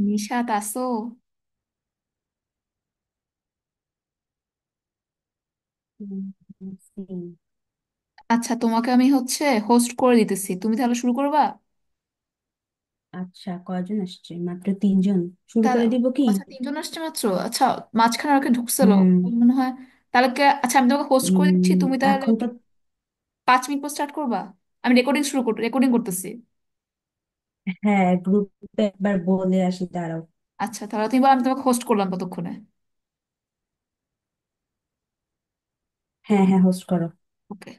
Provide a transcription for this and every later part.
নিশাত আসো? হুম, হুম। আচ্ছা, তোমাকে আমি হোস্ট করে দিতেছি, তুমি তাহলে শুরু করবা। আচ্ছা, কয়জন আসছে? মাত্র 3 জন। শুরু তা করে দিব কি? আচ্ছা, তিনজন আসছে মাত্র। আচ্ছা, মাঝখানে আর কি ঢুকছিল হুম। মনে হয়। তাহলে আচ্ছা, আমি তোমাকে হোস্ট করে দিচ্ছি, তুমি তাহলে এখন তো 5 মিনিট পর স্টার্ট করবা। আমি রেকর্ডিং করতেছি। হ্যাঁ, গ্রুপে একবার বলে আসি, দাঁড়াও। আচ্ছা, তাহলে তুমি বলো, আমি তোমাকে হোস্ট করলাম ততক্ষণে। হ্যাঁ হ্যাঁ, হোস্ট করো। ওকে।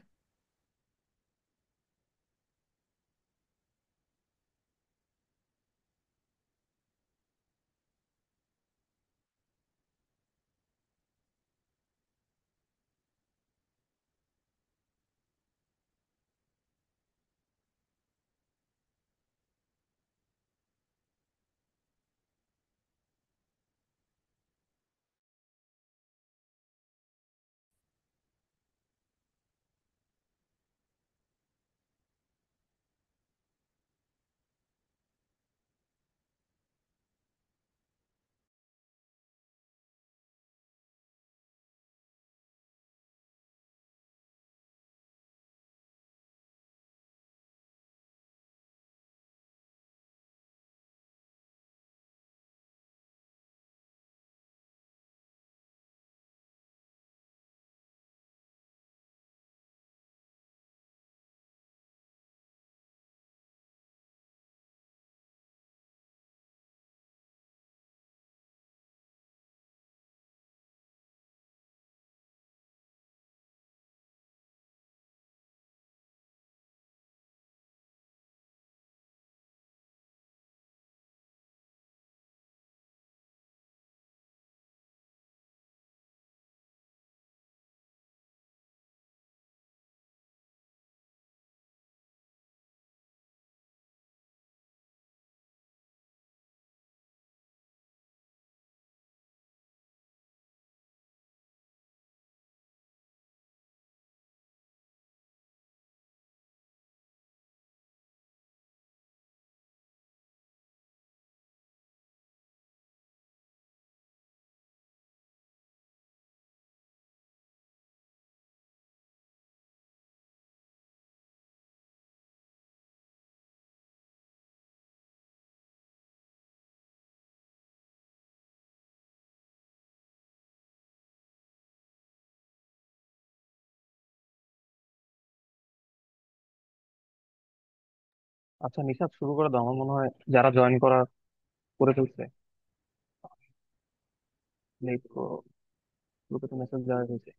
আচ্ছা, নিশাদ শুরু করে দাও। আমার মনে হয় যারা জয়েন করা করে ফেলছে। লেট গ্রুপে তো মেসেজ দেওয়া হয়েছে।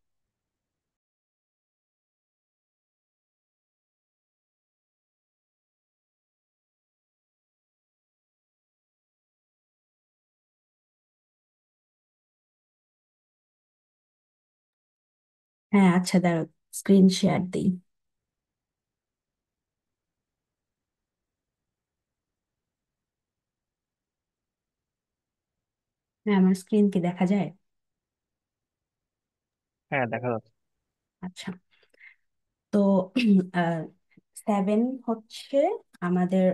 হ্যাঁ আচ্ছা, দাঁড়াও, স্ক্রিন শেয়ার দিই। হ্যাঁ, আমার স্ক্রিন কি দেখা যায়? হ্যাঁ, দেখা যাচ্ছে। আচ্ছা। তো 7 হচ্ছে আমাদের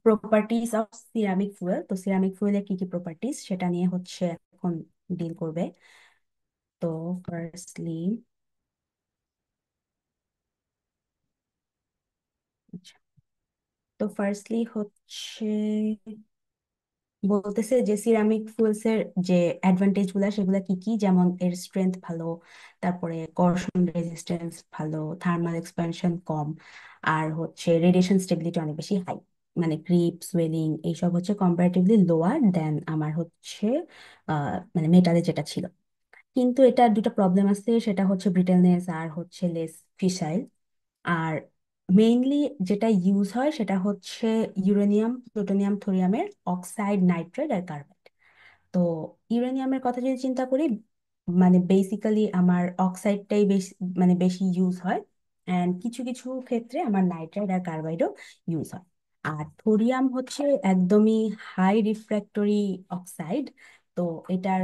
প্রপার্টিজ অফ সিরামিক ফুয়েল। তো সিরামিক ফুয়েলের কি কি প্রপার্টিজ সেটা নিয়ে হচ্ছে এখন ডিল করবে। তো ফার্স্টলি, আচ্ছা, তো ফার্স্টলি হচ্ছে বলতেছে যে সিরামিক ফুয়েলস এর যে অ্যাডভান্টেজ গুলা সেগুলা কি কি, যেমন এর স্ট্রেংথ ভালো, তারপরে কর্ষণ রেজিস্ট্যান্স ভালো, থার্মাল এক্সপ্যানশন কম, আর হচ্ছে রেডিয়েশন স্টেবিলিটি অনেক বেশি হাই। মানে ক্রিপ সোয়েলিং এইসব হচ্ছে কম্পারেটিভলি লোয়ার দেন আমার হচ্ছে মানে মেটালে যেটা ছিল। কিন্তু এটা দুটো প্রবলেম আছে, সেটা হচ্ছে ব্রিটেলনেস আর হচ্ছে লেস ফিসাইল। আর মেইনলি যেটা ইউজ হয় সেটা হচ্ছে ইউরেনিয়াম, প্লুটোনিয়াম, থোরিয়ামের অক্সাইড, নাইট্রেট আর কার্বাইড। তো ইউরেনিয়ামের কথা যদি চিন্তা করি, মানে বেসিক্যালি আমার অক্সাইডটাই বেশি, মানে বেশি ইউজ হয়। অ্যান্ড কিছু কিছু ক্ষেত্রে আমার নাইট্রাইট আর কার্বাইডও ইউজ হয়। আর থোরিয়াম হচ্ছে একদমই হাই রিফ্র্যাক্টরি অক্সাইড। তো এটার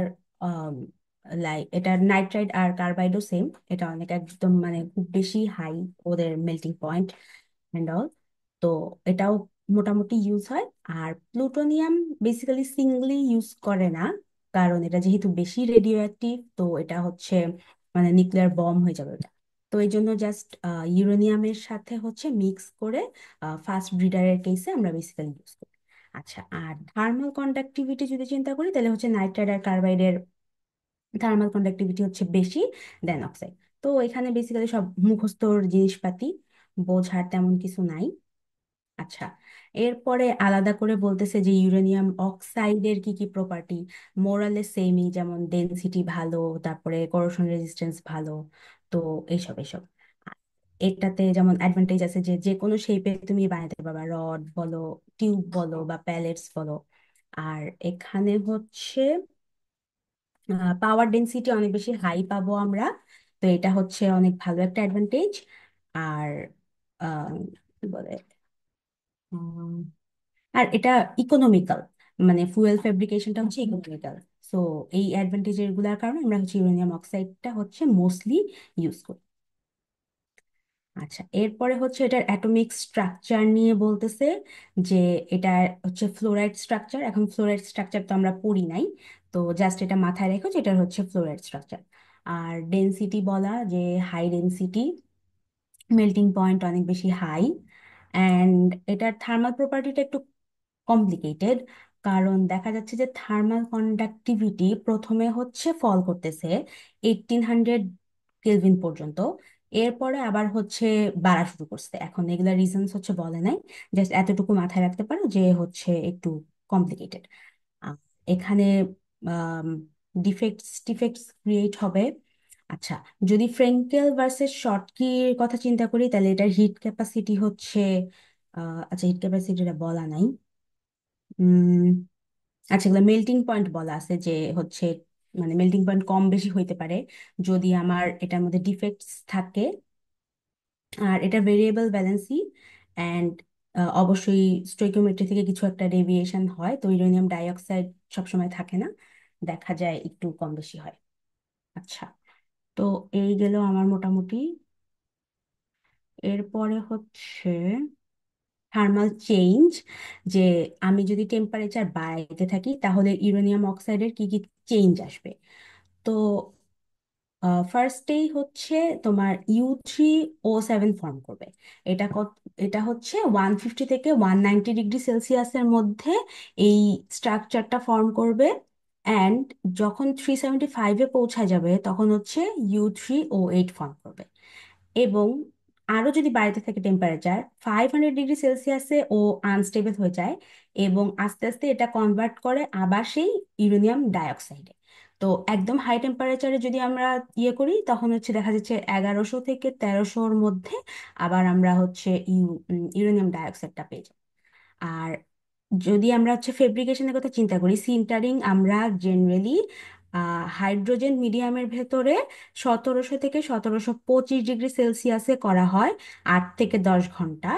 এটার নাইট্রাইট আর কার্বাইডও সেম। এটা অনেক একদম মানে খুব বেশি হাই ওদের মেল্টিং পয়েন্ট এন্ড অল। তো এটাও মোটামুটি ইউজ হয়। আর প্লুটোনিয়াম বেসিক্যালি সিঙ্গলি ইউজ করে না, কারণ এটা যেহেতু বেশি রেডিও অ্যাক্টিভ, তো এটা হচ্ছে মানে নিউক্লিয়ার বম হয়ে যাবে ওটা। তো এই জন্য জাস্ট ইউরেনিয়ামের সাথে হচ্ছে মিক্স করে ফাস্ট ব্রিডারের কেসে আমরা বেসিক্যালি ইউজ করি। আচ্ছা, আর থার্মাল কন্ডাক্টিভিটি যদি চিন্তা করি তাহলে হচ্ছে নাইট্রাইড আর কার্বাইডের থার্মাল কন্ডাক্টিভিটি হচ্ছে বেশি দেন অক্সাইড। তো এখানে বেসিক্যালি সব মুখস্থর জিনিসপাতি, বোঝার তেমন কিছু নাই। আচ্ছা, এরপরে আলাদা করে বলতেছে যে ইউরেনিয়াম অক্সাইডের কি কি প্রপার্টি। মোরালে সেমই, যেমন ডেনসিটি ভালো, তারপরে করোশন রেজিস্ট্যান্স ভালো। তো এইসব এইসব আ- এটাতে যেমন অ্যাডভান্টেজ আছে যে যে কোনো শেপে তুমি বানাতে পারবা, রড বলো, টিউব বলো, বা প্যালেটস বলো। আর এখানে হচ্ছে পাওয়ার ডেনসিটি অনেক বেশি হাই পাবো আমরা। তো এটা হচ্ছে অনেক ভালো একটা অ্যাডভান্টেজ। আর আহ, কি বলে, আর এটা ইকোনমিক্যাল, মানে ফুয়েল ফেব্রিকেশনটা হচ্ছে ইকোনমিক্যাল। সো এই অ্যাডভান্টেজ গুলার কারণে আমরা হচ্ছে ইউরেনিয়াম অক্সাইডটা হচ্ছে মোস্টলি ইউজ করি। আচ্ছা, এরপরে হচ্ছে এটার অ্যাটমিক স্ট্রাকচার নিয়ে বলতেছে যে এটা হচ্ছে ফ্লোরাইড স্ট্রাকচার। এখন ফ্লোরাইড স্ট্রাকচার তো আমরা পড়ি নাই, তো জাস্ট এটা মাথায় রেখো যে এটা হচ্ছে ফ্লোরাইড স্ট্রাকচার। আর ডেনসিটি বলা যে হাই ডেনসিটি, মেল্টিং পয়েন্ট অনেক বেশি হাই। অ্যান্ড এটার থার্মাল প্রপার্টিটা একটু কমপ্লিকেটেড, কারণ দেখা যাচ্ছে যে থার্মাল কন্ডাক্টিভিটি প্রথমে হচ্ছে ফল করতেছে 1800 কেলভিন পর্যন্ত, এরপরে আবার হচ্ছে বাড়া শুরু করছে। এখন এগুলা রিজনস হচ্ছে বলে নাই, জাস্ট এতটুকু মাথায় রাখতে পারো যে হচ্ছে একটু কমপ্লিকেটেড। এখানে ডিফেক্টস টিফেক্টস ক্রিয়েট হবে। আচ্ছা, যদি ফ্রেঙ্কেল ভার্সেস শর্টকির কথা চিন্তা করি তাহলে এটার হিট ক্যাপাসিটি হচ্ছে আচ্ছা, হিট ক্যাপাসিটিটা বলা নাই। উম আচ্ছা, এগুলো মেল্টিং পয়েন্ট বলা আছে যে হচ্ছে মানে মেল্টিং পয়েন্ট কম বেশি হইতে পারে যদি আমার এটার মধ্যে ডিফেক্টস থাকে। আর এটা ভেরিয়েবল ব্যালেন্সি, অ্যান্ড অবশ্যই স্টোইকিওমেট্রি থেকে কিছু একটা ডেভিয়েশন হয়, তো ইউরেনিয়াম ডাইঅক্সাইড সবসময় থাকে না, দেখা যায় একটু কম বেশি হয়। আচ্ছা, তো এই গেল আমার মোটামুটি। এরপরে হচ্ছে থার্মাল চেঞ্জ, যে আমি যদি টেম্পারেচার বাড়াইতে থাকি তাহলে ইউরেনিয়াম অক্সাইডের কি কি চেঞ্জ আসবে। তো ফার্স্টেই হচ্ছে তোমার U3O7 ফর্ম করবে। এটা এটা হচ্ছে 150 থেকে 190 ডিগ্রি সেলসিয়াসের মধ্যে এই স্ট্রাকচারটা ফর্ম করবে। অ্যান্ড যখন 375-এ পৌঁছা যাবে তখন হচ্ছে U3O8 ফর্ম করবে। এবং আরো যদি বাড়িতে থাকে টেম্পারেচার 500 ডিগ্রি সেলসিয়াসে ও আনস্টেবল হয়ে যায়, এবং আস্তে আস্তে এটা কনভার্ট করে আবার সেই ইউরেনিয়াম ডাইঅক্সাইডে। তো একদম হাই টেম্পারেচারে যদি আমরা ইয়ে করি তখন হচ্ছে দেখা যাচ্ছে 1100 থেকে 1300-র মধ্যে আবার আমরা হচ্ছে ইউরেনিয়াম ডাইঅক্সাইডটা পেয়ে যাই। আর যদি আমরা হচ্ছে ফেব্রিকেশনের কথা চিন্তা করি, সিন্টারিং আমরা জেনারেলি হাইড্রোজেন মিডিয়ামের ভেতরে 1700 থেকে 1725 ডিগ্রি সেলসিয়াসে করা হয় 8 থেকে 10 ঘন্টা,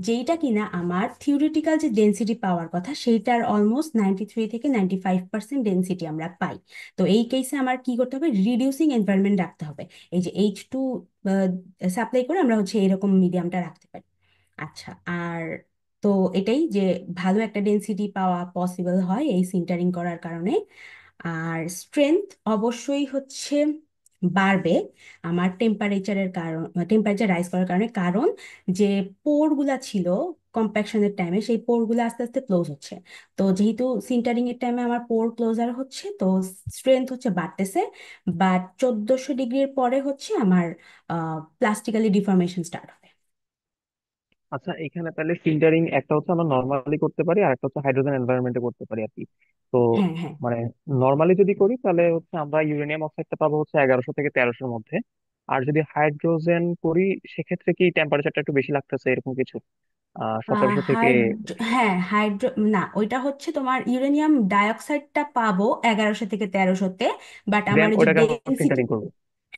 যেইটা কিনা আমার থিওরিটিক্যাল যে ডেন্সিটি পাওয়ার কথা সেইটার অলমোস্ট 93 থেকে 95% ডেন্সিটি আমরা পাই। তো এই কেসে আমার কি করতে হবে, রিডিউসিং এনভায়রনমেন্ট রাখতে হবে। এই যে H2 সাপ্লাই করে আমরা হচ্ছে এরকম মিডিয়ামটা রাখতে পারি। আচ্ছা, আর তো এটাই যে ভালো একটা ডেনসিটি পাওয়া পসিবল হয় এই সিন্টারিং করার কারণে। আর স্ট্রেংথ অবশ্যই হচ্ছে বাড়বে আমার টেম্পারেচারের কারণ, টেম্পারেচার রাইজ করার কারণে। কারণ যে পোরগুলা ছিল কম্প্যাকশনের টাইমে সেই পোরগুলো আস্তে আস্তে ক্লোজ হচ্ছে। তো যেহেতু সিন্টারিং এর টাইমে আমার পোর ক্লোজার হচ্ছে, তো স্ট্রেংথ হচ্ছে বাড়তেছে। বাট 1400 ডিগ্রির পরে হচ্ছে আমার প্লাস্টিক্যালি ডিফর্মেশন স্টার্ট হবে। আচ্ছা, এখানে তাহলে ফিল্টারিং একটা হচ্ছে আমরা নর্মালি করতে পারি আর একটা হচ্ছে হাইড্রোজেন এনভায়রনমেন্টে করতে পারি আর কি। তো হ্যাঁ, হ্যাঁ। মানে নর্মালি যদি করি তাহলে হচ্ছে আমরা ইউরেনিয়াম অক্সাইডটা পাবো হচ্ছে 1100 থেকে 1300-র মধ্যে। আর যদি হাইড্রোজেন করি সেক্ষেত্রে কি টেম্পারেচারটা একটু বেশি লাগতেছে এরকম কিছু, 1700 থেকে। হ্যাঁ, না, ওইটা হচ্ছে তোমার ইউরেনিয়াম ডাইঅক্সাইডটা পাবো 1100 থেকে 1300-তে, বাট আমার দেন এই যে ওটাকে আমরা ডেনসিটি, ফিল্টারিং করবো।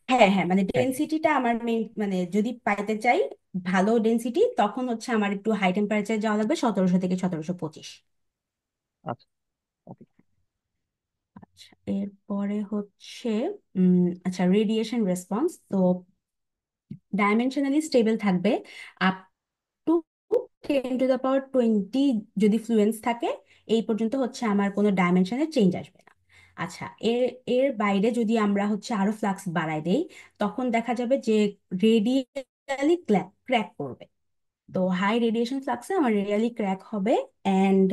হ্যাঁ হ্যাঁ, মানে হ্যাঁ। ডেনসিটিটা আমার মেইন, মানে যদি পাইতে চাই ভালো ডেনসিটি তখন হচ্ছে আমার একটু হাই টেম্পারেচার যাওয়া লাগবে 1700 থেকে 1725। আচ্ছা। ওকে। আচ্ছা, এরপরে হচ্ছে আচ্ছা, রেডিয়েশন রেসপন্স তো ডাইমেনশনালি স্টেবল থাকবে আপ টু 10⁻20 যদি ফ্লুয়েন্স থাকে, এই পর্যন্ত হচ্ছে আমার কোনো ডাইমেনশনের চেঞ্জ আসবে না। আচ্ছা, এর এর বাইরে যদি আমরা হচ্ছে আরো ফ্লাক্স বাড়াই দেই, তখন দেখা যাবে যে রেডিয়ালি ক্র্যাক করবে। তো হাই রেডিয়েশন ফ্লাক্সে আমার রেডিয়ালি ক্র্যাক হবে, অ্যান্ড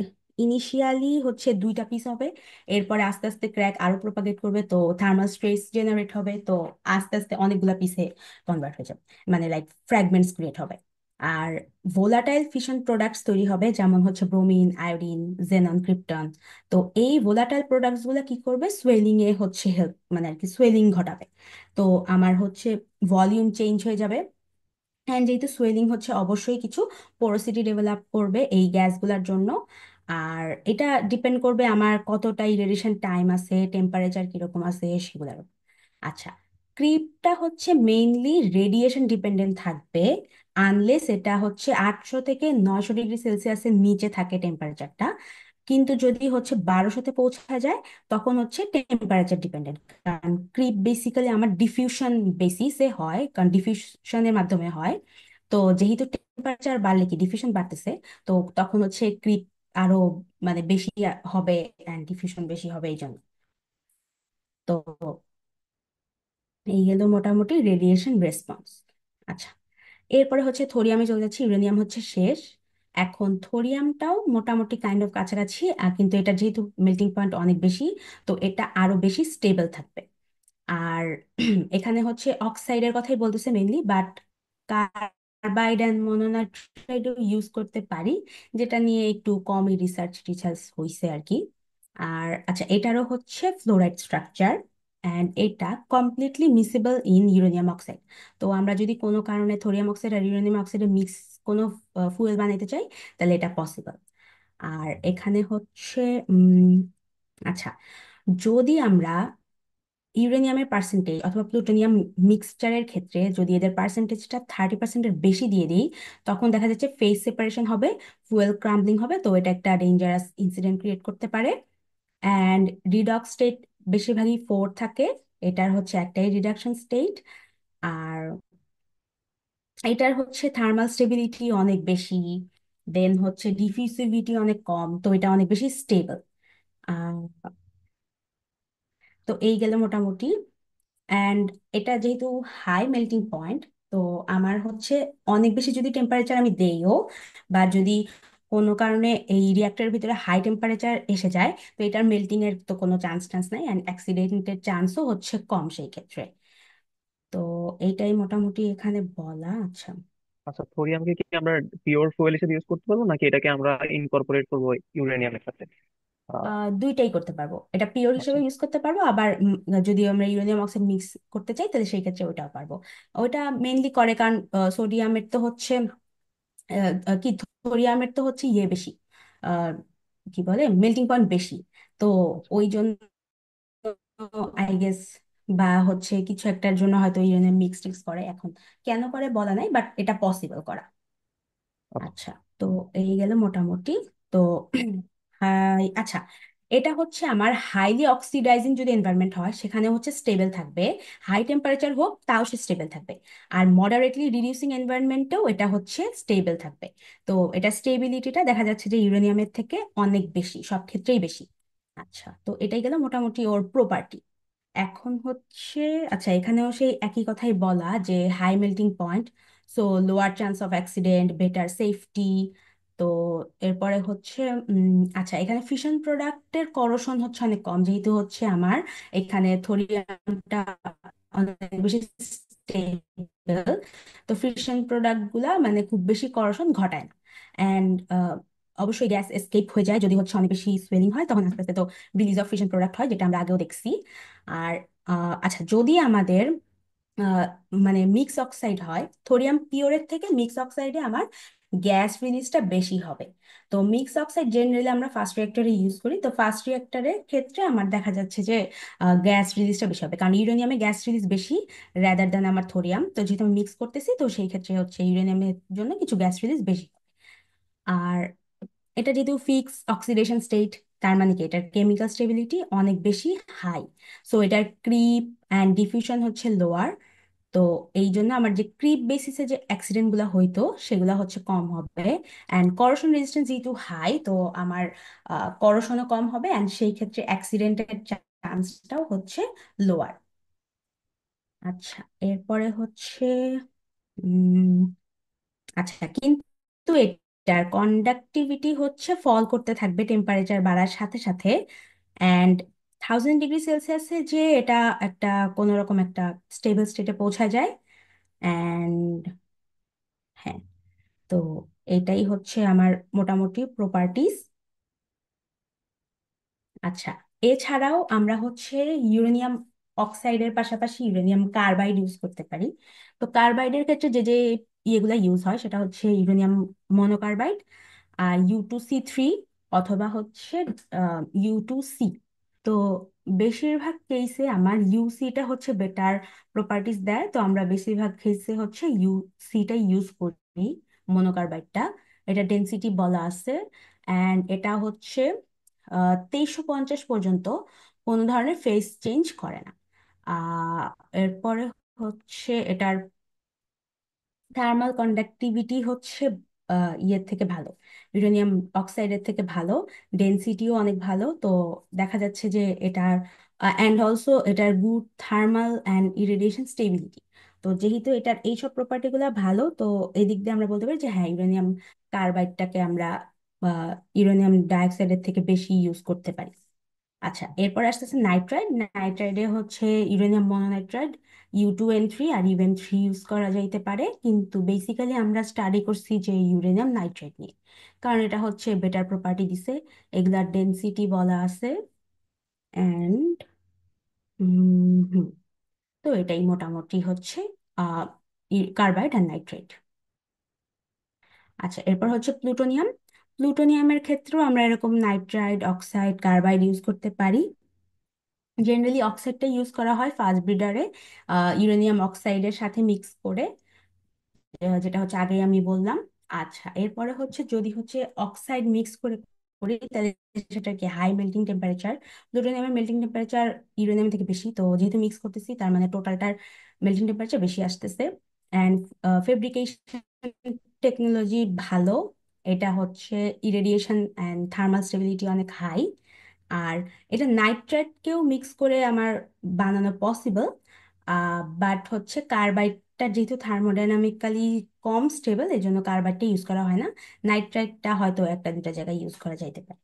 ইনিশিয়ালি হচ্ছে দুইটা পিস হবে, এরপরে আস্তে আস্তে ক্র্যাক আরো প্রপাগেট করবে, তো থার্মাল স্ট্রেস জেনারেট হবে, তো আস্তে আস্তে অনেকগুলা পিসে কনভার্ট হয়ে যাবে, মানে লাইক ফ্র্যাগমেন্টস ক্রিয়েট হবে। আর ভোলাটাইল ফিশন প্রোডাক্টস তৈরি হবে, যেমন হচ্ছে ব্রোমিন, আয়োডিন, জেনন, ক্রিপ্টন। তো এই ভোলাটাইল প্রোডাক্টস গুলা কি করবে, সোয়েলিং এ হচ্ছে হেল্প, মানে আর কি সোয়েলিং ঘটাবে। তো আমার হচ্ছে ভলিউম চেঞ্জ হয়ে যাবে, হ্যান্ড যেহেতু সোয়েলিং হচ্ছে অবশ্যই কিছু পোরোসিটি ডেভেলপ করবে এই গ্যাসগুলোর জন্য। আর এটা ডিপেন্ড করবে আমার কতটা ইরেডিয়েশন টাইম আছে, টেম্পারেচার কিরকম আছে সেগুলোর উপর। আচ্ছা, ক্রিপটা হচ্ছে মেইনলি রেডিয়েশন ডিপেন্ডেন্ট থাকবে, আনলেস এটা হচ্ছে 800 থেকে 900 ডিগ্রি সেলসিয়াসের নিচে থাকে টেম্পারেচারটা। কিন্তু যদি হচ্ছে 1200-তে পৌঁছা যায়, তখন হচ্ছে টেম্পারেচার ডিপেন্ডেন্ট। কারণ ক্রিপ বেসিক্যালি আমার ডিফিউশন বেসিসে হয়, কারণ ডিফিউশনের মাধ্যমে হয়। তো যেহেতু টেম্পারেচার বাড়লে কি ডিফিউশন বাড়তেছে, তো তখন হচ্ছে ক্রিপ আরো মানে বেশি হবে, অ্যান্ড ডিফিউশন বেশি হবে এই জন্য। তো এই গেল মোটামুটি রেডিয়েশন রেসপন্স। আচ্ছা, এরপরে হচ্ছে থোরিয়ামে চলে যাচ্ছি, ইউরেনিয়াম হচ্ছে শেষ। এখন থোরিয়ামটাও মোটামুটি কাইন্ড অফ কাছাকাছি, কিন্তু এটা যেহেতু মেল্টিং পয়েন্ট অনেক বেশি, তো এটা আরো বেশি স্টেবল থাকবে। আর এখানে হচ্ছে অক্সাইডের কথাই বলতেছে মেইনলি, বাট কার্বাইড অ্যান্ড মনোনাইট্রাইডও ইউজ করতে পারি, যেটা নিয়ে একটু কমই রিসার্চ টিচার্স হইছে আর কি। আর আচ্ছা, এটারও হচ্ছে ফ্লোরাইড স্ট্রাকচার, অ্যান্ড এটা completely miserable in uranium oxide. তো আমরা যদি কোনো কারণে থোরিয়াম অক্সাইড আর ইউরেনিয়াম অক্সাইডে মিক্স কোনো ফুয়েল বানাইতে চাই, তাহলে এটা পসিবল। আর এখানে হচ্ছে আচ্ছা, যদি আমরা ইউরেনিয়ামের পার্সেন্টেজ অথবা প্লুটোনিয়াম মিক্সচারের ক্ষেত্রে যদি এদের পার্সেন্টেজটা 30%-এর বেশি দিয়ে দিই, তখন দেখা যাচ্ছে ফেজ সেপারেশন হবে, ফুয়েল ক্রাম্বলিং হবে, তো এটা একটা ডেঞ্জারাস ইনসিডেন্ট ক্রিয়েট করতে পারে। অ্যান্ড রিডক্স স্টেট বেশিরভাগই 4 থাকে, এটার হচ্ছে একটাই রিডাকশন স্টেট। আর এটার হচ্ছে থার্মাল স্টেবিলিটি অনেক বেশি, দেন হচ্ছে ডিফিউসিভিটি অনেক কম, তো এটা অনেক বেশি স্টেবল। তো এই গেল মোটামুটি। অ্যান্ড এটা যেহেতু হাই মেল্টিং পয়েন্ট, তো আমার হচ্ছে অনেক বেশি যদি টেম্পারেচার আমি দেইও, বা যদি কোনো কারণে এই রিয়াক্টরের ভিতরে হাই টেম্পারেচার এসে যায়, তো এটার মেল্টিং এর তো কোনো চান্স টান্স নাই, অ্যান্ড অ্যাক্সিডেন্টের চান্সও হচ্ছে কম সেই ক্ষেত্রে। তো এইটাই মোটামুটি এখানে বলা। আচ্ছা, আচ্ছা, থোরিয়ামকে কি আমরা পিওর ফুয়েল হিসেবে ইউজ করতে পারবো, নাকি এটাকে আমরা ইনকর্পোরেট করবো ইউরেনিয়ামের সাথে? আহ, দুইটাই করতে পারবো, এটা পিওর আচ্ছা। হিসেবে ইউজ করতে পারবো, আবার যদি আমরা ইউরেনিয়াম অক্সাইড মিক্স করতে চাই তাহলে সেই ক্ষেত্রে ওইটাও পারবো। ওইটা মেইনলি করে কারণ সোডিয়ামের তো হচ্ছে কি থোরিয়ামের তো হচ্ছে ইয়ে বেশি, আহ, কি বলে মেল্টিং পয়েন্ট বেশি। তো আচ্ছা। ওই জন্য আই গেস, বা হচ্ছে কিছু একটার জন্য হয়তো ইউরেনিয়াম মিক্স টিক্স করে, এখন কেন করে বলা নাই, বাট এটা পসিবল করা। আচ্ছা। আচ্ছা, তো এই গেল মোটামুটি। তো আচ্ছা, এটা হচ্ছে আমার হাইলি অক্সিডাইজিং যদি এনভায়রনমেন্ট হয়, সেখানে হচ্ছে স্টেবল থাকবে, হাই টেম্পারেচার হোক তাও সে স্টেবল থাকবে। আর মডারেটলি রিডিউসিং এনভায়রনমেন্টেও এটা হচ্ছে স্টেবল থাকবে। তো এটা স্টেবিলিটিটা দেখা যাচ্ছে যে ইউরেনিয়ামের থেকে অনেক বেশি, সব ক্ষেত্রেই বেশি। আচ্ছা, তো এটাই গেল মোটামুটি ওর প্রপার্টি। এখন হচ্ছে আচ্ছা, এখানেও সেই একই কথাই বলা যে high melting point, so lower chance of accident, better safety. তো এরপরে হচ্ছে আচ্ছা, এখানে ফিশন প্রোডাক্টের করোশন হচ্ছে অনেক কম, যেহেতু হচ্ছে আমার এখানে থোরিয়ামটা অনেক বেশি স্টেবল। তো ফিশন প্রোডাক্ট গুলা মানে খুব বেশি করোশন ঘটায় না। অ্যান্ড অবশ্যই গ্যাস এসকেপ হয়ে যায় যদি হচ্ছে অনেক বেশি সোয়েলিং হয়, তখন আস্তে আস্তে তো রিলিজ অফ ফিশন প্রোডাক্ট হয়, যেটা আমরা আগেও দেখছি। আর আচ্ছা, যদি আমাদের আহ, মানে মিক্স অক্সাইড হয়, থোরিয়াম পিওরের থেকে মিক্স অক্সাইডে আমার গ্যাস রিলিজটা বেশি হবে। তো মিক্স অক্সাইড জেনারেলি আমরা ফার্স্ট রিঅ্যাক্টরে ইউজ করি, তো ফার্স্ট রিঅ্যাক্টরের ক্ষেত্রে আমার দেখা যাচ্ছে যে গ্যাস রিলিজটা বেশি হবে, কারণ ইউরেনিয়ামে গ্যাস রিলিজ বেশি রাদার দ্যান আমার থোরিয়াম। তো যেহেতু আমি মিক্স করতেছি, তো সেই ক্ষেত্রে হচ্ছে ইউরেনিয়ামের জন্য কিছু গ্যাস রিলিজ বেশি হবে। আর এটা যেহেতু ফিক্স অক্সিডেশন স্টেট, তার মানে কি এটার কেমিক্যাল স্টেবিলিটি অনেক বেশি হাই, সো এটার ক্রিপ অ্যান্ড ডিফিউশন হচ্ছে লোয়ার। তো এই জন্য আমার যে ক্রিপ বেসিসে যে অ্যাক্সিডেন্ট গুলা হইতো সেগুলা হচ্ছে কম হবে। অ্যান্ড করোশন রেজিস্ট্যান্স যেহেতু হাই, তো আমার করোশনও কম হবে, অ্যান্ড সেই ক্ষেত্রে অ্যাক্সিডেন্টের চান্সটাও হচ্ছে লোয়ার। আচ্ছা, এরপরে হচ্ছে উম আচ্ছা, কিন্তু এটার কন্ডাক্টিভিটি হচ্ছে ফল করতে থাকবে টেম্পারেচার বাড়ার সাথে সাথে। অ্যান্ড 1000 ডিগ্রি সেলসিয়াসে যে এটা একটা কোনো রকম একটা স্টেবল স্টেটে পৌঁছা যায়। অ্যান্ড হ্যাঁ, তো এটাই হচ্ছে আমার মোটামুটি প্রপার্টিজ। আচ্ছা, এছাড়াও আমরা হচ্ছে ইউরেনিয়াম অক্সাইডের পাশাপাশি ইউরেনিয়াম কার্বাইড ইউজ করতে পারি। তো কার্বাইডের ক্ষেত্রে যে যে ইয়েগুলা ইউজ হয় সেটা হচ্ছে ইউরেনিয়াম মনোকার্বাইড, U2C3, অথবা হচ্ছে U2C। তো বেশিরভাগ কেসে আমার ইউসিটা হচ্ছে বেটার প্রপার্টিস দেয়, তো আমরা বেশিরভাগ কেসে হচ্ছে ইউসিটা ইউজ করি, মনোকার্বাইডটা। এটা ডেনসিটি বলা আছে, অ্যান্ড এটা হচ্ছে 2350 পর্যন্ত কোনো ধরনের ফেস চেঞ্জ করে না। আহ এরপরে হচ্ছে এটার থার্মাল কন্ডাক্টিভিটি হচ্ছে ইয়ের থেকে ভালো, ইউরেনিয়াম অক্সাইডের থেকে ভালো, ডেনসিটিও অনেক ভালো। তো দেখা যাচ্ছে যে এটার অ্যান্ড অলসো এটার good thermal and irradiation stability. তো যেহেতু এটার এইসব প্রপার্টিগুলো ভালো, তো এদিক দিয়ে আমরা বলতে পারি যে হ্যাঁ, ইউরেনিয়াম কার্বাইডটাকে আমরা ইউরেনিয়াম ডাইঅক্সাইডের থেকে বেশি ইউজ করতে পারি। আচ্ছা, এরপর আসতেছে নাইট্রাইড। নাইট্রাইডে হচ্ছে ইউরেনিয়াম মনোনাইট্রাইড, U2N3 আর U3 ইউজ করা যাইতে পারে, কিন্তু বেসিক্যালি আমরা স্টাডি করছি যে ইউরেনিয়াম নাইট্রাইড নিয়ে, কারণ এটা হচ্ছে বেটার প্রপার্টি দিছে, এগুলার ডেনসিটি বলা আছে। অ্যান্ড হুম, তো এটাই মোটামুটি হচ্ছে আহ কার্বাইড আর নাইট্রাইড। আচ্ছা, এরপর হচ্ছে প্লুটোনিয়াম। প্লুটোনিয়ামের ক্ষেত্রেও আমরা এরকম নাইট্রাইড, অক্সাইড, কার্বাইড ইউজ করতে পারি। জেনারেলি অক্সাইডটা ইউজ করা হয় ফাস্ট ব্রিডারে ইউরেনিয়াম অক্সাইডের সাথে মিক্স করে, যেটা হচ্ছে আগেই আমি বললাম। আচ্ছা, এরপরে হচ্ছে যদি হচ্ছে অক্সাইড মিক্স করে করি তাহলে সেটা কি হাই মেল্টিং টেম্পারেচার, প্লুটোনিয়ামের মেল্টিং টেম্পারেচার ইউরেনিয়াম থেকে বেশি, তো যেহেতু মিক্স করতেছি তার মানে টোটালটার মেল্টিং টেম্পারেচার বেশি আসতেছে। অ্যান্ড ফেব্রিকেশন টেকনোলজি ভালো, এটা হচ্ছে ইরেডিয়েশন অ্যান্ড থার্মাল স্টেবিলিটি অনেক হাই। আর এটা নাইট্রেটকেও মিক্স করে আমার বানানো পসিবল, বাট হচ্ছে কার্বাইডটা যেহেতু থার্মোডাইনামিক্যালি কম স্টেবল, এই জন্য কার্বাইডটা ইউজ করা হয় না। নাইট্রেটটা হয়তো একটা দুটা জায়গায় ইউজ করা যাইতে পারে।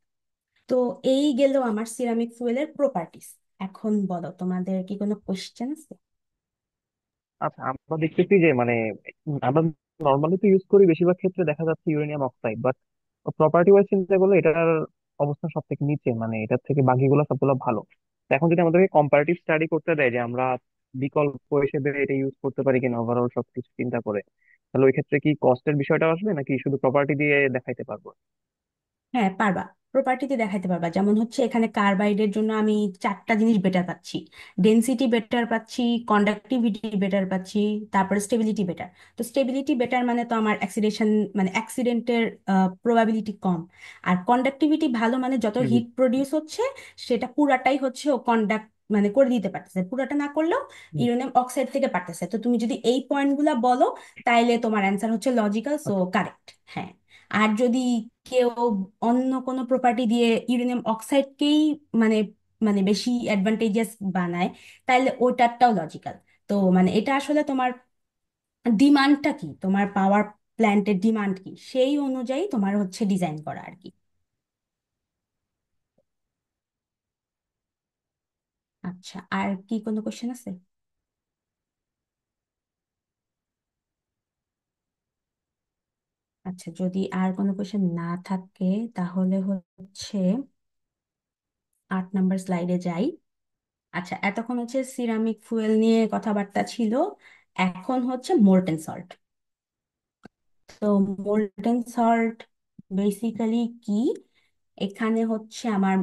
তো এই গেল আমার সিরামিক ফুয়েলের প্রপার্টিস। এখন বলো, তোমাদের কি কোনো কোশ্চেন আছে? আচ্ছা, আমরা দেখতেছি যে মানে আমরা নর্মালি তো ইউজ করি বেশিরভাগ ক্ষেত্রে দেখা যাচ্ছে uranium oxide, but property wise চিন্তা করলে এটার অবস্থা সব থেকে নিচে, মানে এটার থেকে বাকিগুলো সবগুলো ভালো। তো এখন যদি আমাদেরকে কম্পারেটিভ স্টাডি করতে দেয় যে আমরা বিকল্প হিসেবে এটা ইউজ করতে পারি কিনা ওভারঅল সবকিছু চিন্তা করে, তাহলে ওই ক্ষেত্রে কি কস্টের বিষয়টা আসবে নাকি শুধু প্রপার্টি দিয়ে দেখাইতে পারবো? হ্যাঁ, পারবা। প্রপার্টিতে দেখাতে পারবা, যেমন হচ্ছে এখানে কার্বাইডের জন্য আমি চারটা জিনিস বেটার পাচ্ছি। ডেনসিটি বেটার পাচ্ছি, কন্ডাক্টিভিটি বেটার পাচ্ছি, তারপরে স্টেবিলিটি বেটার। তো স্টেবিলিটি বেটার মানে তো আমার অ্যাক্সিডেশন মানে অ্যাক্সিডেন্টের প্রবাবিলিটি কম। আর কন্ডাক্টিভিটি ভালো মানে যত হুম হুম হিট প্রডিউস হচ্ছে সেটা পুরাটাই হচ্ছে ও কন্ডাক্ট মানে করে দিতে পারতেছে, পুরাটা না করলেও হুম। ইউরেনিয়াম অক্সাইড থেকে পারতেছে। তো তুমি যদি এই পয়েন্টগুলা বলো তাইলে তোমার অ্যান্সার হচ্ছে লজিক্যাল, সো আচ্ছা কারেক্ট। হ্যাঁ। আর যদি কেউ অন্য কোনো প্রপার্টি দিয়ে ইউরেনিয়াম অক্সাইডকেই মানে মানে বেশি অ্যাডভান্টেজিয়াস বানায়, তাহলে ওইটারটাও লজিক্যাল। তো মানে এটা আসলে তোমার ডিমান্ডটা কি, তোমার পাওয়ার প্ল্যান্টের ডিমান্ড কি, সেই অনুযায়ী তোমার হচ্ছে ডিজাইন করা আর কি। আচ্ছা, আর কি কোনো কোশ্চেন আছে? আচ্ছা, যদি আর কোনো কোশ্চেন না থাকে তাহলে হচ্ছে 8 নাম্বার স্লাইডে যাই। আচ্ছা, এতক্ষণ হচ্ছে সিরামিক ফুয়েল নিয়ে কথাবার্তা ছিল, এখন হচ্ছে মোল্টেন সল্ট। তো মোল্টেন সল্ট বেসিক্যালি কি, এখানে হচ্ছে আমার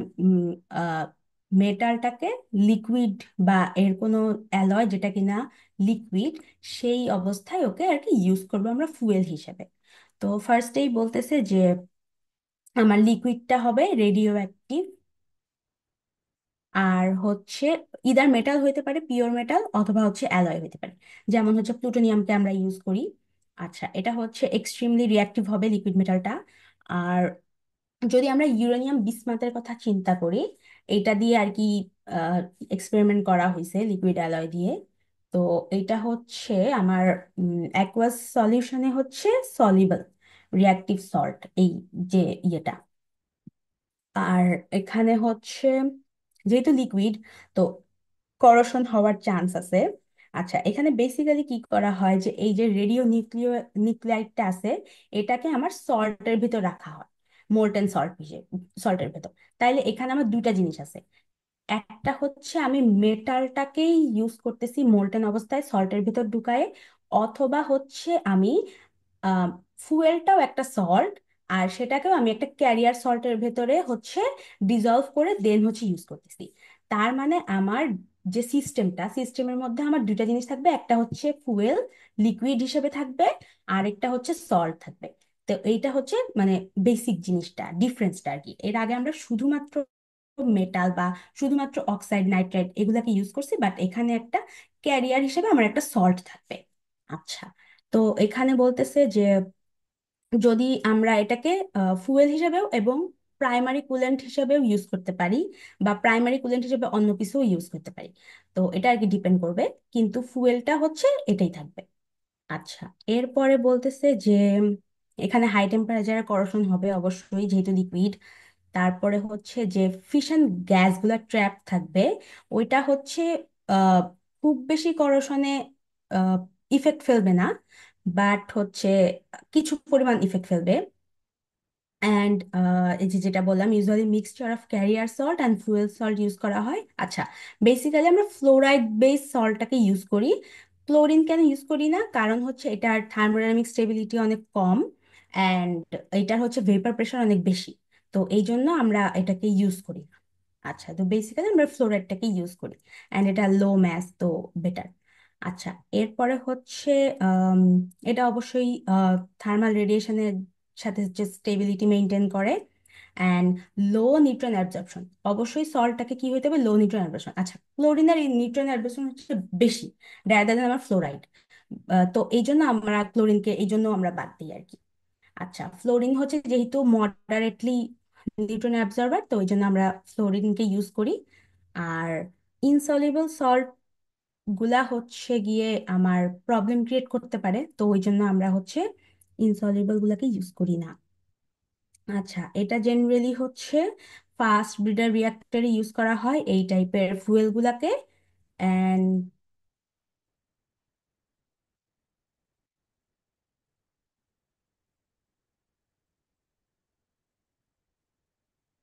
মেটালটাকে লিকুইড বা এর কোনো অ্যালয় যেটা কিনা লিকুইড, সেই অবস্থায় ওকে আর কি ইউজ করবো আমরা ফুয়েল হিসেবে। তো ফার্স্টেই বলতেছে যে আমার লিকুইডটা হবে রেডিও অ্যাক্টিভ আর হচ্ছে ইদার মেটাল হইতে পারে, পিওর মেটাল, অথবা হচ্ছে অ্যালয় হইতে পারে। যেমন হচ্ছে প্লুটোনিয়ামকে আমরা ইউজ করি। আচ্ছা, এটা হচ্ছে এক্সট্রিমলি রিঅ্যাক্টিভ হবে লিকুইড মেটালটা। আর যদি আমরা ইউরেনিয়াম বিসমাথের কথা চিন্তা করি, এটা দিয়ে আর কি এক্সপেরিমেন্ট করা হয়েছে লিকুইড অ্যালয় দিয়ে। তো এটা হচ্ছে আমার অ্যাকুয়াস সলিউশনে হচ্ছে সলিবল রিঅ্যাক্টিভ সল্ট, এই যে ইয়েটা। আর এখানে হচ্ছে যেহেতু লিকুইড, তো করশন হওয়ার চান্স আছে। আচ্ছা, এখানে বেসিক্যালি কি করা হয় যে এই যে রেডিও নিউক্লিয়াইডটা আছে, এটাকে আমার সল্টের ভিতর রাখা হয়, মোলটেন সল্ট হিসেবে, সল্টের ভেতর। তাইলে এখানে আমার দুইটা জিনিস আছে। একটা হচ্ছে আমি মেটালটাকেই ইউজ করতেছি মোলটেন অবস্থায় সল্টের ভিতর ঢুকায়ে, অথবা হচ্ছে আমি ফুয়েলটাও একটা সল্ট, আর সেটাকেও আমি একটা ক্যারিয়ার সল্টের ভেতরে হচ্ছে ডিজলভ করে দেন হচ্ছে ইউজ করতেছি। তার মানে আমার যে সিস্টেমের মধ্যে আমার দুইটা জিনিস থাকবে, একটা হচ্ছে ফুয়েল লিকুইড হিসেবে থাকবে, আর একটা হচ্ছে সল্ট থাকবে। তো এইটা হচ্ছে মানে বেসিক জিনিসটা, ডিফারেন্সটা আর কি। এর আগে আমরা শুধুমাত্র মেটাল বা শুধুমাত্র অক্সাইড নাইট্রাইট এগুলাকে ইউজ করছি, বাট এখানে একটা ক্যারিয়ার হিসেবে আমার একটা সল্ট থাকবে। আচ্ছা, তো এখানে বলতেছে যে যদি আমরা এটাকে ফুয়েল হিসেবেও এবং প্রাইমারি কুলেন্ট হিসেবেও ইউজ করতে পারি, বা প্রাইমারি কুলেন্ট হিসেবে অন্য কিছুও ইউজ করতে পারি, তো এটা আর কি ডিপেন্ড করবে, কিন্তু ফুয়েলটা হচ্ছে এটাই থাকবে। আচ্ছা, এরপরে বলতেছে যে এখানে হাই টেম্পারেচারে করশন হবে অবশ্যই, যেহেতু লিকুইড। তারপরে হচ্ছে যে ফিশন গ্যাসগুলা ট্র্যাপ থাকবে, ওইটা হচ্ছে আহ, খুব বেশি করশনে ইফেক্ট ফেলবে না, বাট হচ্ছে কিছু পরিমাণ ইফেক্ট ফেলবে। অ্যান্ড এই যে যেটা বললাম, usually mixture of career salt and fuel salt use করা হয়। আচ্ছা, বেসিক্যালি আমরা ফ্লোরাইড বেস সল্টটাকে ইউজ করি। ক্লোরিন কেন ইউজ করি না? কারণ হচ্ছে এটার থার্মোডাইনামিক স্টেবিলিটি অনেক কম, অ্যান্ড এটার হচ্ছে ভেপার প্রেশার অনেক বেশি। তো এই জন্য আমরা এটাকে ইউজ করি না। আচ্ছা, তো বেসিক্যালি আমরা ফ্লোরাইডটাকে ইউজ করি, অ্যান্ড এটা লো ম্যাস, তো বেটার। আচ্ছা, এরপরে হচ্ছে আম, এটা অবশ্যই থার্মাল রেডিয়েশনের সাথে যে স্টেবিলিটি মেনটেন করে, অ্যান্ড লো নিউট্রন অ্যাবজর্পশন। অবশ্যই সল্টটাকে কি হইতে হবে? লো নিউট্রন অ্যাবজর্পশন। আচ্ছা, ক্লোরিনের নিউট্রন অ্যাবজর্পশন হচ্ছে বেশি রাদার দেন আমার ফ্লোরাইড। তো এই জন্য আমরা ক্লোরিনকে এই জন্য আমরা বাদ দিই আর কি। আচ্ছা, ফ্লোরিন হচ্ছে যেহেতু মডারেটলি নিউট্রন অ্যাবজর্বার, তো ওই জন্য আমরা ফ্লোরিনকে ইউজ করি। আর ইনসলিবল সল্ট গুলা হচ্ছে গিয়ে আমার প্রবলেম ক্রিয়েট করতে পারে, তো ওই জন্য আমরা হচ্ছে ইনসলিবল গুলাকে ইউজ করি না। আচ্ছা, এটা জেনারেলি হচ্ছে ফাস্ট ব্রিডার রিয়াক্টরে ইউজ করা হয় এই টাইপের ফুয়েল গুলাকে। অ্যান্ড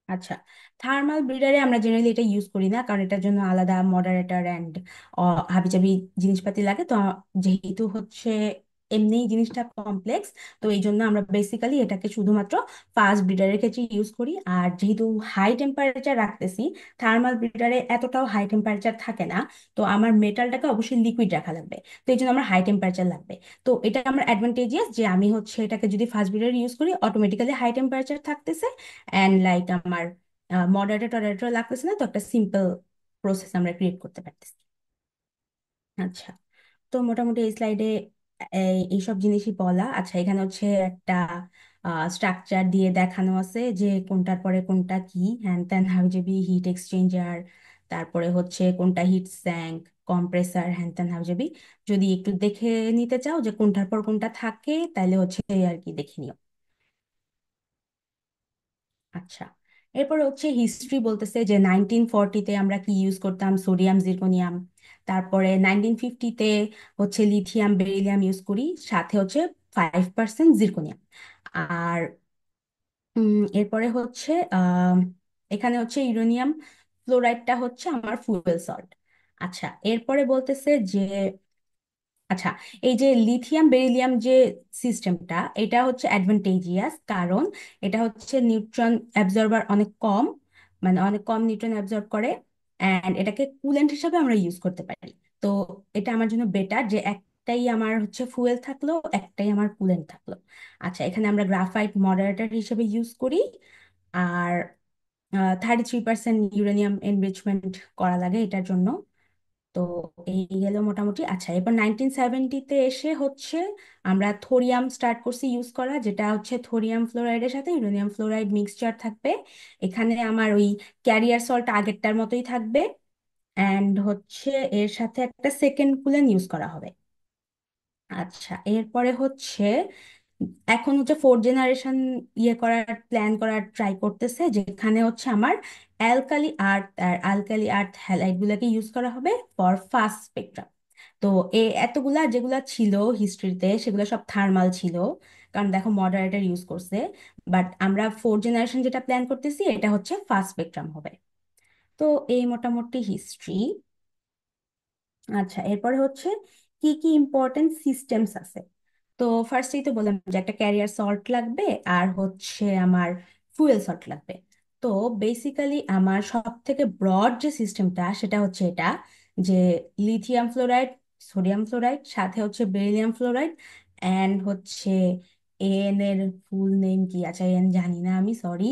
আচ্ছা, থার্মাল ব্রিডারে আমরা জেনারেলি এটা ইউজ করি না, কারণ এটার জন্য আলাদা মডারেটর অ্যান্ড হাবিজাবি জিনিসপাতি লাগে। তো যেহেতু হচ্ছে এমনি জিনিসটা কমপ্লেক্স, তো এই জন্য আমরা বেসিক্যালি এটাকে শুধুমাত্র ফাস্ট ব্রিডারের ক্ষেত্রে ইউজ করি। আর যেহেতু হাই টেম্পারেচার রাখতেছি, থার্মাল ব্রিডারে এতটাও হাই টেম্পারেচার থাকে না, তো আমার মেটালটাকে অবশ্যই লিকুইড রাখা লাগবে, তো এই জন্য আমার হাই টেম্পারেচার লাগবে। তো এটা আমার অ্যাডভান্টেজিয়াস যে আমি হচ্ছে এটাকে যদি ফাস্ট ব্রিডার ইউজ করি, অটোমেটিক্যালি হাই টেম্পারেচার থাকতেছে, অ্যান্ড লাইক আমার মডারেটর টডারেটর লাগতেছে না, তো একটা সিম্পল প্রসেস আমরা ক্রিয়েট করতে পারতেছি। আচ্ছা, তো মোটামুটি এই স্লাইডে এইসব জিনিসই বলা। আচ্ছা, এখানে হচ্ছে একটা স্ট্রাকচার দিয়ে দেখানো আছে যে কোনটার পরে কোনটা কি, হ্যান ত্যান হাবিজাবি, হিট এক্সচেঞ্জার, তারপরে হচ্ছে কোনটা হিট স্যাঙ্ক, কম্প্রেসার, হ্যান ত্যান হাবিজাবি। যদি একটু দেখে নিতে চাও যে কোনটার পর কোনটা থাকে, তাহলে হচ্ছে এই আর কি দেখে নিও। আচ্ছা, এরপর হচ্ছে হিস্ট্রি বলতেছে যে 1940-তে আমরা কি ইউজ করতাম? সোডিয়াম জিরকনিয়াম। তারপরে 1950-তে হচ্ছে লিথিয়াম বেরিলিয়াম ইউজ করি, সাথে হচ্ছে 5% জিরকনিয়াম। আর এরপরে হচ্ছে এখানে হচ্ছে ইউরেনিয়াম ফ্লোরাইডটা হচ্ছে আমার ফুয়েল সল্ট। আচ্ছা, এরপরে বলতেছে যে আচ্ছা, এই যে লিথিয়াম বেরিলিয়াম যে সিস্টেমটা, এটা হচ্ছে অ্যাডভান্টেজিয়াস, কারণ এটা হচ্ছে নিউট্রন অ্যাবজর্বার অনেক কম, মানে অনেক কম নিউট্রন অ্যাবজর্ব করে, অ্যান্ড এটাকে কুলেন্ট হিসাবে আমরা ইউজ করতে পারি। তো এটা আমার জন্য বেটার যে একটাই আমার হচ্ছে ফুয়েল থাকলো, একটাই আমার কুলেন্ট থাকলো। আচ্ছা, এখানে আমরা গ্রাফাইট মডারেটর হিসেবে ইউজ করি। আর 33% ইউরেনিয়াম এনরিচমেন্ট করা লাগে এটার জন্য। তো এই গেল মোটামুটি। আচ্ছা, এরপর 1970-তে এসে হচ্ছে আমরা থোরিয়াম স্টার্ট করছি ইউজ করা, যেটা হচ্ছে থোরিয়াম ফ্লোরাইডের সাথে ইউরেনিয়াম ফ্লোরাইড মিক্সচার থাকবে। এখানে আমার ওই ক্যারিয়ার সল্ট আগেরটার মতোই থাকবে, অ্যান্ড হচ্ছে এর সাথে একটা সেকেন্ড কুলেন ইউজ করা হবে। আচ্ছা, এরপরে হচ্ছে এখন হচ্ছে ফোর্থ জেনারেশন ইয়ে করার প্ল্যান করার ট্রাই করতেছে, যেখানে হচ্ছে আমার অ্যালকালি আর্থ আর অ্যালকালি আর্থ হ্যালাইড গুলাকে ইউজ করা হবে ফর ফাস্ট স্পেকট্রাম। তো এতগুলা যেগুলা ছিল হিস্ট্রিতে সেগুলো সব থার্মাল ছিল, কারণ দেখো মডারেটর ইউজ করছে। বাট আমরা ফোর্থ জেনারেশন যেটা প্ল্যান করতেছি এটা হচ্ছে ফাস্ট স্পেকট্রাম হবে। তো এই মোটামুটি হিস্ট্রি। আচ্ছা, এরপরে হচ্ছে কি কি ইম্পর্টেন্ট সিস্টেমস আছে। তো ফার্স্টেই তো বললাম যে একটা ক্যারিয়ার সল্ট লাগবে আর হচ্ছে আমার ফুয়েল সল্ট লাগবে। তো বেসিক্যালি আমার সব থেকে ব্রড যে সিস্টেমটা সেটা হচ্ছে এটা, যে লিথিয়াম ফ্লোরাইড, সোডিয়াম ফ্লোরাইড, সাথে হচ্ছে বেরিলিয়াম ফ্লোরাইড, অ্যান্ড হচ্ছে এন এর ফুল নেম কি, আচ্ছা এন জানি না আমি, সরি।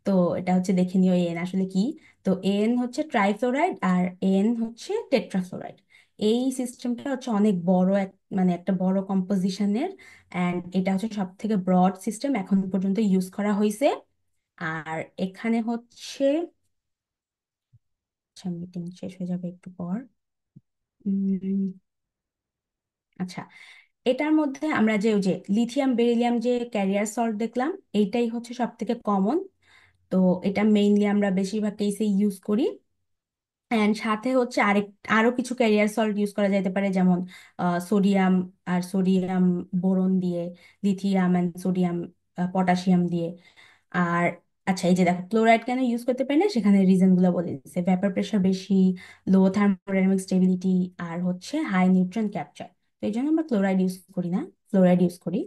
তো এটা হচ্ছে দেখে নিও এন আসলে কি। তো এন হচ্ছে ট্রাইফ্লোরাইড আর এন হচ্ছে টেট্রাফ্লোরাইড। এই সিস্টেমটা হচ্ছে অনেক বড় মানে একটা বড় কম্পোজিশনের, অ্যান্ড এটা হচ্ছে সব থেকে ব্রড সিস্টেম এখন পর্যন্ত ইউজ করা হয়েছে। আর এখানে হচ্ছে, আচ্ছা মিটিং শেষ হয়ে যাবে একটু পর। উম, আচ্ছা, এটার মধ্যে আমরা যে ওই যে লিথিয়াম বেরিলিয়াম যে ক্যারিয়ার সল্ট দেখলাম, এইটাই হচ্ছে সব থেকে কমন। তো এটা মেইনলি আমরা বেশিরভাগ কেসে ইউজ করি। অ্যান্ড সাথে হচ্ছে আরো কিছু ক্যারিয়ার সল্ট ইউজ করা যেতে পারে, যেমন সোডিয়াম আর সোডিয়াম বোরন দিয়ে, লিথিয়াম অ্যান্ড সোডিয়াম পটাশিয়াম দিয়ে। আর আচ্ছা, এই যে দেখো ক্লোরাইড কেন ইউজ করতে পারি না, সেখানে রিজন গুলো বলে দিচ্ছে, ভ্যাপার প্রেশার বেশি, লো থার্মোডাইনামিক স্টেবিলিটি, আর হচ্ছে হাই নিউট্রন ক্যাপচার। তো এই জন্য আমরা ক্লোরাইড ইউজ করি না, ফ্লোরাইড ইউজ করি।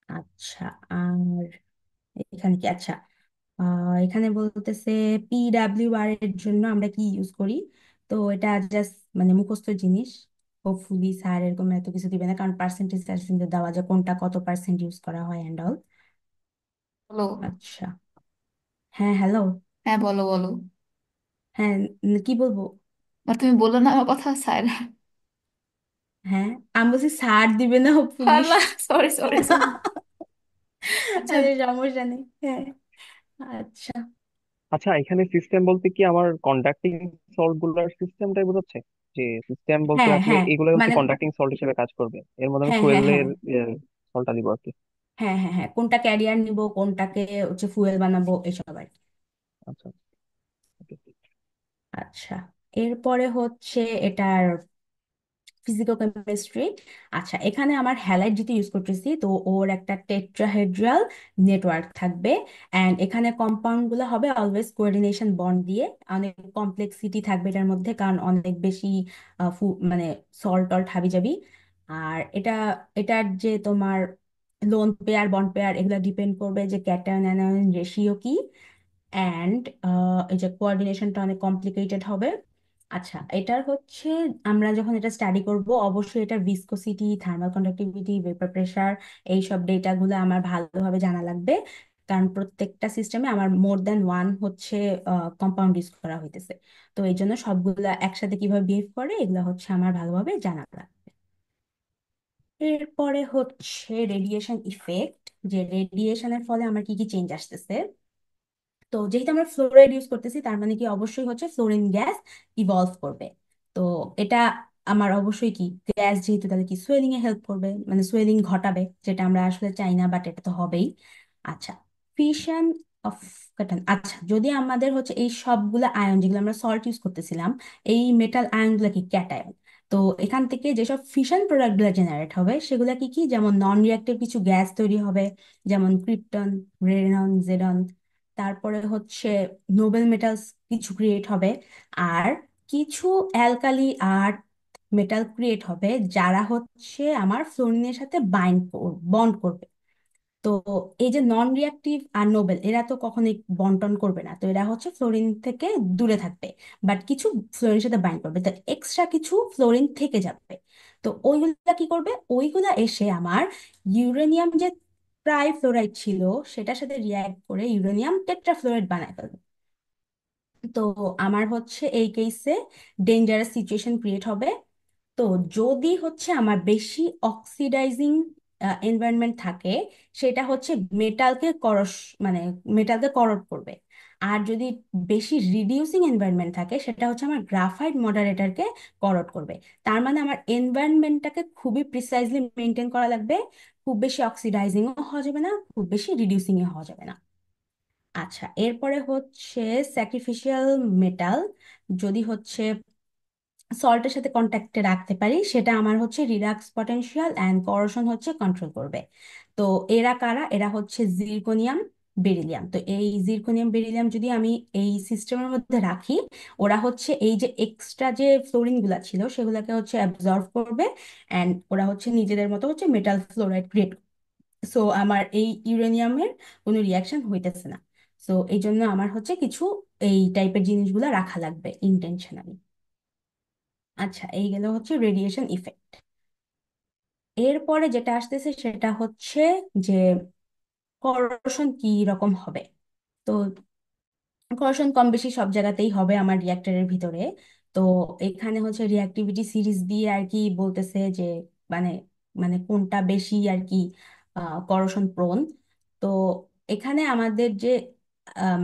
আচ্ছা, আর এখানে কি, আচ্ছা এখানে বলতেছে পিডাব্লিউআর এর জন্য আমরা কি ইউজ করি। তো এটা জাস্ট মানে মুখস্থ জিনিস, হোপফুলি স্যার এরকম এত কিছু দিবে না, কারণ পার্সেন্টেজ টার্সেন্টেজ দেওয়া যায় কোনটা কত পার্সেন্ট ইউজ করা হয় অ্যান্ড অল। বলো। আচ্ছা, হ্যাঁ হ্যালো। হ্যাঁ, বলো বলো। হ্যাঁ, কি বলবো? আর তুমি বললো না আমার কথা, স্যার। হ্যাঁ, আমি বলছি স্যার দিবে না হোপফুলি। আল্লাহ, সরি সরি সরি। আচ্ছা। আরে সমস্যা নেই, হ্যাঁ। আচ্ছা, আচ্ছা, এখানে সিস্টেম বলতে কি আমার কন্ডাক্টিং সল্ট গুলার সিস্টেমটাই বোঝাচ্ছে? যে সিস্টেম বলতে হ্যাঁ আসলে হ্যাঁ, এগুলো হচ্ছে মানে কন্ডাক্টিং সল্ট হিসেবে কাজ করবে, এর মধ্যে আমি হ্যাঁ হ্যাঁ হ্যাঁ ফুয়েলের সল্টটা দিব আর কি। হ্যাঁ হ্যাঁ হ্যাঁ, কোনটা ক্যারিয়ার নিব, কোনটাকে হচ্ছে ফুয়েল বানাবো, এসব আর কি। আচ্ছা, okay. আচ্ছা, এরপরে হচ্ছে এটার ফিজিকো কেমিস্ট্রি। আচ্ছা, এখানে আমার হ্যালাইড যেটা ইউজ করতেছি, তো ওর একটা টেট্রাহেড্রাল নেটওয়ার্ক থাকবে, অ্যান্ড এখানে কম্পাউন্ড গুলো হবে অলওয়েজ কোঅর্ডিনেশন বন্ড দিয়ে। অনেক কমপ্লেক্সিটি থাকবে এটার মধ্যে, কারণ অনেক বেশি মানে সল্ট টল্ট হাবি যাবি। আর এটার যে তোমার লোন পেয়ার বন্ড পেয়ার এগুলো ডিপেন্ড করবে যে ক্যাটায়ন অ্যানায়ন রেশিও কি, অ্যান্ড এই যে কোঅর্ডিনেশনটা অনেক কমপ্লিকেটেড হবে। আচ্ছা, এটার হচ্ছে আমরা যখন এটা স্টাডি করব অবশ্যই এটার viscosity, thermal conductivity, vapour pressure, এইসব ডেটাগুলো আমার ভালোভাবে জানা লাগবে, কারণ প্রত্যেকটা সিস্টেমে আমার মোর দ্যান ওয়ান হচ্ছে কম্পাউন্ড ইউজ করা হইতেছে। তো এই জন্য সবগুলা একসাথে কিভাবে বিহেভ করে এগুলো হচ্ছে আমার ভালোভাবে জানা লাগবে। এরপরে হচ্ছে রেডিয়েশন ইফেক্ট, যে রেডিয়েশনের ফলে আমার কি কি চেঞ্জ আসতেছে। তো যেহেতু আমরা ফ্লোরাইড ইউজ করতেছি, তার মানে কি অবশ্যই হচ্ছে ফ্লোরিন গ্যাস ইভলভ করবে। তো এটা আমার অবশ্যই কি গ্যাস, যেহেতু তাহলে কি সোয়েলিং এ হেল্প করবে, মানে সোয়েলিং ঘটাবে, যেটা আমরা আসলে চাই না, বাট এটা তো হবেই। আচ্ছা, ফিশন অফ কার্টন। আচ্ছা, যদি আমাদের হচ্ছে এই সবগুলো আয়ন যেগুলো আমরা সল্ট ইউজ করতেছিলাম, এই মেটাল আয়নগুলো কি ক্যাটায়ন। তো এখান থেকে যেসব ফিশন প্রোডাক্ট গুলো জেনারেট হবে সেগুলা কি কি, যেমন নন রিঅ্যাক্টিভ কিছু গ্যাস তৈরি হবে, যেমন ক্রিপ্টন, রেনন, জেডন। তারপরে হচ্ছে নোবেল মেটালস কিছু ক্রিয়েট হবে, আর কিছু অ্যালকালি আর্থ মেটাল ক্রিয়েট হবে যারা হচ্ছে আমার ফ্লোরিনের সাথে বন্ড করবে। তো এই যে নন রিঅ্যাক্টিভ আর নোবেল, এরা তো কখনোই বন্টন করবে না, তো এরা হচ্ছে ফ্লোরিন থেকে দূরে থাকবে, বাট কিছু ফ্লোরিনের সাথে বাইন্ড করবে, তো এক্সট্রা কিছু ফ্লোরিন থেকে যাবে। তো ওইগুলা কি করবে, ওইগুলা এসে আমার ইউরেনিয়াম যে ট্রাই ফ্লোরাইড ছিল সেটার সাথে রিয়াক্ট করে ইউরেনিয়াম টেট্রাফ্লোরাইড বানায় ফেলবে। তো আমার হচ্ছে এই কেসে ডেঞ্জারাস সিচুয়েশন ক্রিয়েট হবে। তো যদি হচ্ছে আমার বেশি অক্সিডাইজিং এনভায়রনমেন্ট থাকে, সেটা হচ্ছে মেটালকে মানে মেটালকে করোড করবে। আর যদি বেশি রিডিউসিং এনভায়রনমেন্ট থাকে, সেটা হচ্ছে আমার গ্রাফাইট মডারেটরকে করোড করবে। তার মানে আমার এনভায়রনমেন্টটাকে খুবই প্রিসাইজলি মেনটেন করা লাগবে। খুব বেশি অক্সিডাইজিংও হওয়া যাবে না, খুব বেশি রিডিউসিংও হওয়া যাবে না। আচ্ছা, এরপরে হচ্ছে স্যাক্রিফিশিয়াল মেটাল যদি হচ্ছে সল্টের সাথে কন্ট্যাক্টে রাখতে পারি, সেটা আমার হচ্ছে রিডাক্স পটেনশিয়াল অ্যান্ড করোশন হচ্ছে কন্ট্রোল করবে। তো এরা কারা? এরা হচ্ছে জিরকোনিয়াম, বেরিলিয়াম। তো এই জিরকোনিয়াম বেরিলিয়াম যদি আমি এই সিস্টেমের মধ্যে রাখি, ওরা হচ্ছে এই যে এক্সট্রা যে ফ্লোরিন গুলা ছিল সেগুলোকে হচ্ছে অ্যাবজর্ব করবে, অ্যান্ড ওরা হচ্ছে নিজেদের মতো হচ্ছে মেটাল ফ্লোরাইড ক্রিয়েট। সো আমার এই ইউরেনিয়ামের কোনো রিয়াকশন হইতেছে না। সো এই জন্য আমার হচ্ছে কিছু এই টাইপের জিনিসগুলো রাখা লাগবে ইন্টেনশনালি। আচ্ছা, এই গেল হচ্ছে রেডিয়েশন ইফেক্ট। এরপরে যেটা আসতেছে সেটা হচ্ছে যে করোশন কি রকম হবে। তো কর্ষণ কম বেশি সব জায়গাতেই হবে আমার রিয়াক্টরের ভিতরে। তো এখানে হচ্ছে রিয়াক্টিভিটি সিরিজ দিয়ে আর কি বলতেছে যে মানে মানে কোনটা বেশি আর কি করোশন প্রোন। তো এখানে আমাদের যে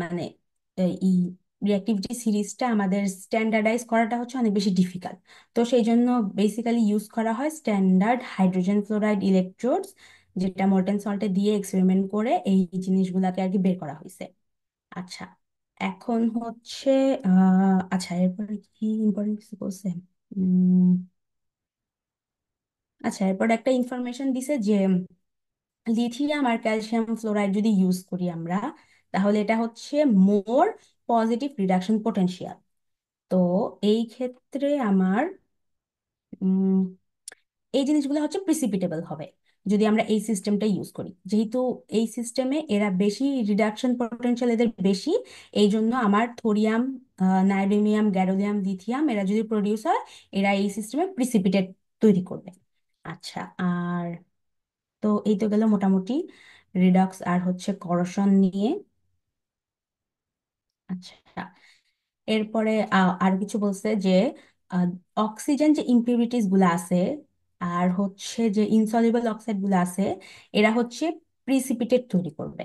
মানে এই রিয়াক্টিভিটি সিরিজটা আমাদের স্ট্যান্ডার্ডাইজ করাটা হচ্ছে অনেক বেশি ডিফিকাল্ট। তো সেই জন্য বেসিক্যালি ইউজ করা হয় স্ট্যান্ডার্ড হাইড্রোজেন ফ্লোরাইড ইলেকট্রোডস, যেটা মোলটেন সল্টে দিয়ে এক্সপেরিমেন্ট করে এই জিনিসগুলাকে আর কি বের করা হয়েছে। আচ্ছা, এখন হচ্ছে আচ্ছা, এরপরে কি ইম্পর্টেন্ট কিছু বলছে? উম, আচ্ছা, এরপর একটা ইনফরমেশন দিছে যে লিথিয়াম আর ক্যালসিয়াম ফ্লোরাইড যদি ইউজ করি আমরা, তাহলে এটা হচ্ছে মোর পজিটিভ রিডাকশন পোটেনশিয়াল। তো এই ক্ষেত্রে আমার এই জিনিসগুলো হচ্ছে প্রিসিপিটেবল হবে যদি আমরা এই সিস্টেমটা ইউজ করি। যেহেতু এই সিস্টেমে এরা বেশি রিডাকশন পটেনশিয়াল এদের বেশি, এই জন্য আমার থোরিয়াম, নাইডোমিয়াম, গ্যাডোলিয়াম, লিথিয়াম এরা যদি প্রডিউস হয়, এরা এই সিস্টেমে প্রিসিপিটেট তৈরি করবে। আচ্ছা, আর তো এই তো গেল মোটামুটি রিডক্স আর হচ্ছে করশন নিয়ে। আচ্ছা, এরপরে আর কিছু বলছে যে অক্সিজেন যে ইম্পিউরিটিস গুলো আছে আর হচ্ছে যে ইনসলিবল অক্সাইড গুলো আছে, এরা হচ্ছে প্রিসিপিটেট তৈরি করবে।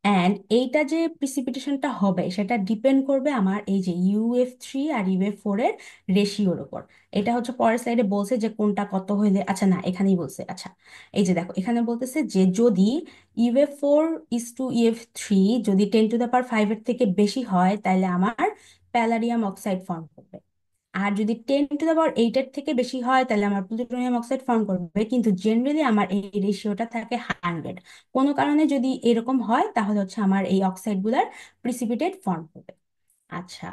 অ্যান্ড এইটা যে প্রিসিপিটেশনটা হবে সেটা ডিপেন্ড করবে আমার এই যে UF3 আর UF4 এর রেশিওর উপর। এটা হচ্ছে পরের স্লাইডে বলছে যে কোনটা কত হইলে, আচ্ছা না এখানেই বলছে। আচ্ছা, এই যে দেখো এখানে বলতেছে যে যদি UF4:UF3 যদি 10⁵ এর থেকে বেশি হয়, তাহলে আমার প্যালাডিয়াম অক্সাইড ফর্ম করবে। আর যদি 10⁸ এর থেকে বেশি হয়, তাহলে আমার প্লুটোনিয়াম অক্সাইড ফর্ম করবে। কিন্তু জেনারেলি আমার এই রেশিওটা থাকে 100। কোনো কারণে যদি এরকম হয়, তাহলে হচ্ছে আমার এই অক্সাইড গুলার প্রিসিপিটেট ফর্ম করবে। আচ্ছা,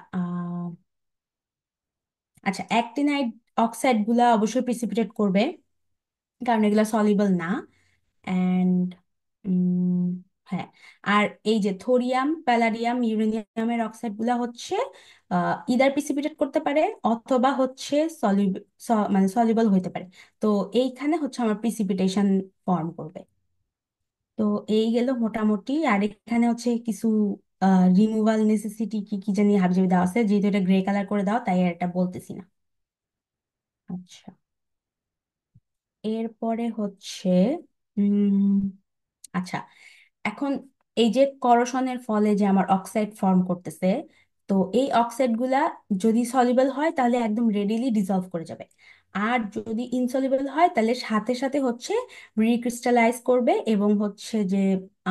আচ্ছা, অ্যাক্টিনাইড অক্সাইড গুলা অবশ্যই প্রিসিপিটেট করবে, কারণ এগুলা সলিবল না। অ্যান্ড হ্যাঁ, আর এই যে থোরিয়াম, প্যালাডিয়াম, ইউরেনিয়ামের অক্সাইড গুলা হচ্ছে ইদার প্রিসিপিটেট করতে পারে অথবা হচ্ছে মানে সলিবল হইতে পারে। তো এইখানে হচ্ছে আমার প্রিসিপিটেশন ফর্ম করবে। তো এই গেল মোটামুটি। আর এখানে হচ্ছে কিছু রিমুভাল নেসেসিটি কি কি জানি হাবিজাবি দেওয়া আছে, যেহেতু এটা গ্রে কালার করে দাও তাই আর এটা বলতেছি না। আচ্ছা, এরপরে হচ্ছে উম আচ্ছা, এখন এই যে করোশনের ফলে যে আমার অক্সাইড ফর্ম করতেছে, তো এই অক্সাইড গুলা যদি সলিবল হয় তাহলে একদম রেডিলি ডিসলভ করে যাবে। আর যদি ইনসলিবল হয় তাহলে সাথে সাথে হচ্ছে রিক্রিস্টালাইজ করবে, এবং হচ্ছে যে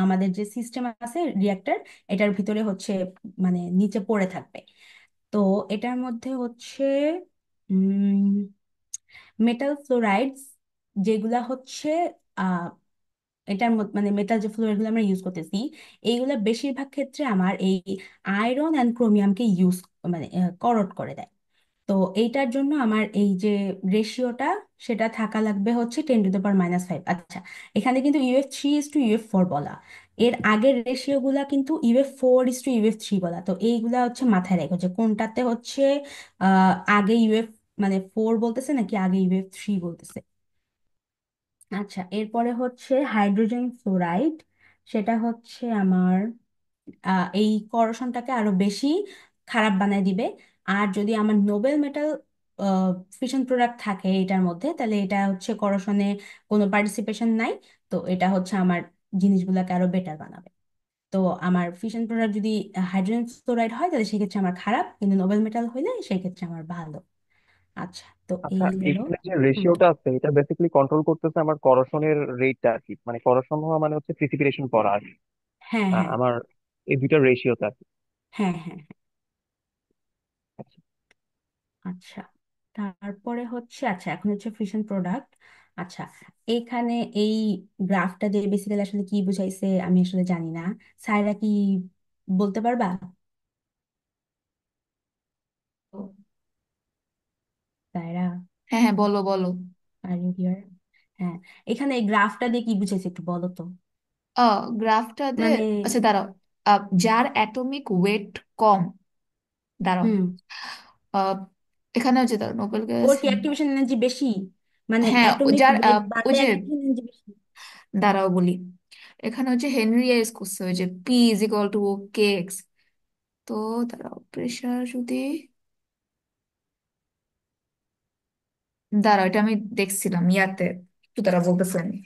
আমাদের যে সিস্টেম আছে রিয়েক্টর, এটার ভিতরে হচ্ছে মানে নিচে পড়ে থাকবে। তো এটার মধ্যে হচ্ছে মেটাল ফ্লোরাইডস যেগুলা হচ্ছে এটার মানে মেটাল যে ফ্লোরাইড গুলো আমরা ইউজ করতেছি, এইগুলা বেশিরভাগ ক্ষেত্রে আমার এই আয়রন অ্যান্ড ক্রোমিয়ামকে ইউজ মানে করোড করে দেয়। তো এইটার জন্য আমার এই যে রেশিওটা সেটা থাকা লাগবে হচ্ছে 10⁻⁵। আচ্ছা, এখানে কিন্তু UF3:UF4 বলা, এর আগের রেশিও গুলা কিন্তু UF4:UF3 বলা। তো এইগুলা হচ্ছে মাথায় রেখো যে কোনটাতে হচ্ছে আগে মানে 4 বলতেছে নাকি আগে UF3 বলতেছে। আচ্ছা, এরপরে হচ্ছে হাইড্রোজেন ফ্লোরাইড। সেটা হচ্ছে আমার এই করশনটাকে আরো বেশি খারাপ বানায় দিবে। আর যদি আমার নোবেল মেটাল ফিশন প্রোডাক্ট থাকে এটার মধ্যে, তাহলে এটা হচ্ছে করশনে কোনো পার্টিসিপেশন নাই, তো এটা হচ্ছে আমার জিনিসগুলোকে আরো বেটার বানাবে। তো আমার ফিশন প্রোডাক্ট যদি হাইড্রোজেন ফ্লোরাইড হয় তাহলে সেক্ষেত্রে আমার খারাপ, কিন্তু নোবেল মেটাল হইলে সেক্ষেত্রে আমার ভালো। আচ্ছা, তো আচ্ছা, এই হলো। এখানে যে হুম। রেশিওটা আছে এটা বেসিক্যালি কন্ট্রোল করতেছে আমার করশনের রেটটা আর কি, মানে করশন হওয়া মানে হচ্ছে প্রিসিপিটেশন পড়া আর কি। হ্যাঁ, হ্যাঁ, আমার এই দুইটার রেশিওটা আর কি। হ্যাঁ, হ্যাঁ, হ্যাঁ। আচ্ছা আচ্ছা, তারপরে হচ্ছে, আচ্ছা এখন হচ্ছে ফিশন প্রোডাক্ট। আচ্ছা, এখানে এই গ্রাফটা দিয়ে বেসিক্যালি আসলে কি বুঝাইছে আমি আসলে জানি না। সাইরা কি বলতে পারবা? সাইরা, হ্যাঁ হ্যাঁ, বলো বলো। Are you here? হ্যাঁ, এখানে এই গ্রাফটা দিয়ে কি বুঝাইছে একটু বলো তো। গ্রাফটা দে। মানে, আচ্ছা দাঁড়াও। যার অ্যাটমিক ওয়েট কম, দাঁড়াও। হুম, আহ, এখানে হচ্ছে দাঁড়াও, নোবেল গ্যাস। ওর কি অ্যাক্টিভেশন এনার্জি বেশি? মানে হ্যাঁ, অ্যাটমিক যার ওয়েট ওই বাড়লে যে, অ্যাক্টিভেশন এনার্জি বেশি। দাঁড়াও বলি। এখানে হচ্ছে হেনরি ইউজ করছে ওই যে P is equal to K x. তো দাঁড়াও, প্রেশার যদি, দাঁড়াও এটা আমি দেখছিলাম ইয়াতে, একটু দাঁড়াও বলতেছি আমি।